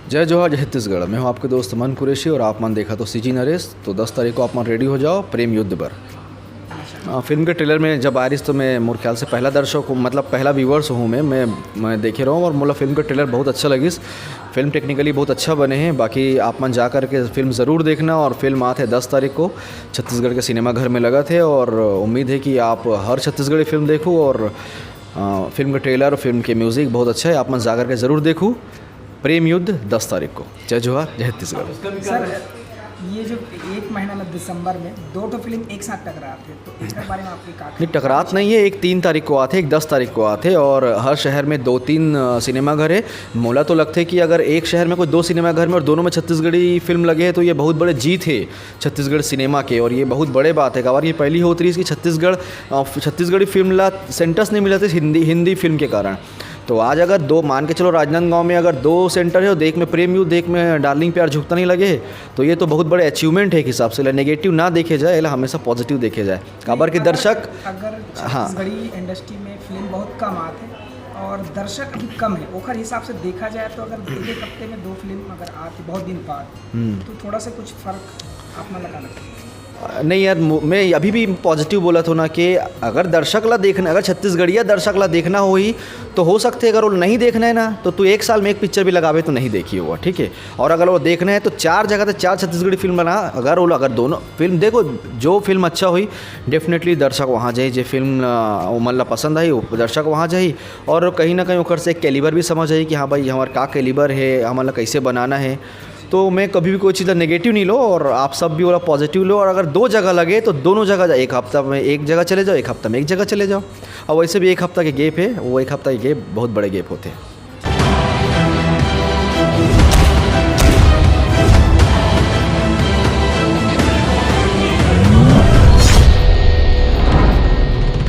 जय जोहार, जय छत्तीसगढ़। मैं हूं आपके दोस्त मन कुरैशी और आप मन देखा तो सीजी नरेश। तो 10 तारीख को आप मन रेडी हो जाओ प्रेम युद्ध पर। फिल्म के ट्रेलर में जब आरिस तो मैं मोर ख्याल से पहला दर्शक हूँ, मतलब पहला व्यूवर्स हूँ मैं देखे रहा हूँ और मतलब फिल्म का ट्रेलर बहुत अच्छा लगिस। फिल्म टेक्निकली बहुत अच्छा बने हैं। बाकी आप मन जा कर के फिल्म ज़रूर देखना। और फिल्म आते 10 तारीख को छत्तीसगढ़ के सिनेमा घर में लगा थे और उम्मीद है कि आप हर छत्तीसगढ़ी फिल्म देखूँ। और फिल्म का ट्रेलर, फिल्म के म्यूज़िक बहुत अच्छा है, आप मन जा कर के ज़रूर देखूँ। प्रेम युद्ध 10 तारीख को। जय जोहार, जय छत्तीसगढ़। सर, ये जो एक महीना में दिसंबर में दो तो फिल्म एक साथ टकरा थे, तो इसके बारे में आपकी क्या? नहीं, टकरात नहीं है। एक 3 तारीख को आते, एक 10 तारीख को आते और हर शहर में 2-3 सिनेमा घर है। मोला तो लगता है कि अगर एक शहर में कोई 2 सिनेमा घर में और दोनों में छत्तीसगढ़ी फिल्म लगे है तो ये बहुत बड़े जीत है छत्तीसगढ़ सिनेमा के। और ये बहुत बड़े बात है। और ये पहली होती रही कि छत्तीसगढ़ी फिल्म ला सेंटर्स नहीं मिला थे हिंदी फिल्म के कारण। तो आज अगर 2 मान के चलो, राजनांदगांव में अगर 2 सेंटर है और देख में प्रेम युद्ध, देख में डार्लिंग प्यार झुकता नहीं लगे, तो ये तो बहुत बड़े अचीवमेंट है। एक हिसाब से नेगेटिव ना देखे जाए, हमेशा पॉजिटिव देखे जाए। खबर के दर्शक अगर छत्तीसगढ़ी इंडस्ट्री में फिल्म बहुत कम आते हैं और दर्शक भी कम है, ओखर हिसाब से देखा जाए तो अगर एक हफ्ते में 2 फिल्म अगर आती बहुत दिन बाद, तो थोड़ा सा कुछ फर्क अपना लगा लगता है। नहीं यार, मैं अभी भी पॉजिटिव बोला था ना कि अगर दर्शक ला देखना, अगर छत्तीसगढ़िया दर्शक ला देखना हो ही तो हो सकते है। अगर वो नहीं देखना है ना तो तू 1 साल में एक पिक्चर भी लगावे तो नहीं देखी होगा, ठीक है। और अगर वो देखना है तो 4 जगह से 4 छत्तीसगढ़ी फिल्म बना। अगर दोनों फिल्म देखो, जो फिल्म अच्छा हुई डेफिनेटली दर्शक वहाँ जाए। जो फिल्म मतलब पसंद आई वो दर्शक वहाँ जाए और कहीं ना कहीं ओकर से एक कैलिबर भी समझ आई कि हाँ भाई हमारा का कैलिबर है, हमारा कैसे बनाना है। तो मैं कभी भी कोई चीज़ नेगेटिव नहीं लो और आप सब भी वाला पॉजिटिव लो। और अगर 2 जगह लगे तो दोनों जगह, एक हफ्ता में एक जगह चले जाओ, एक हफ्ता में एक जगह चले जाओ। और वैसे भी 1 हफ्ता के गैप है, वो 1 हफ्ता के गैप बहुत बड़े गैप होते हैं।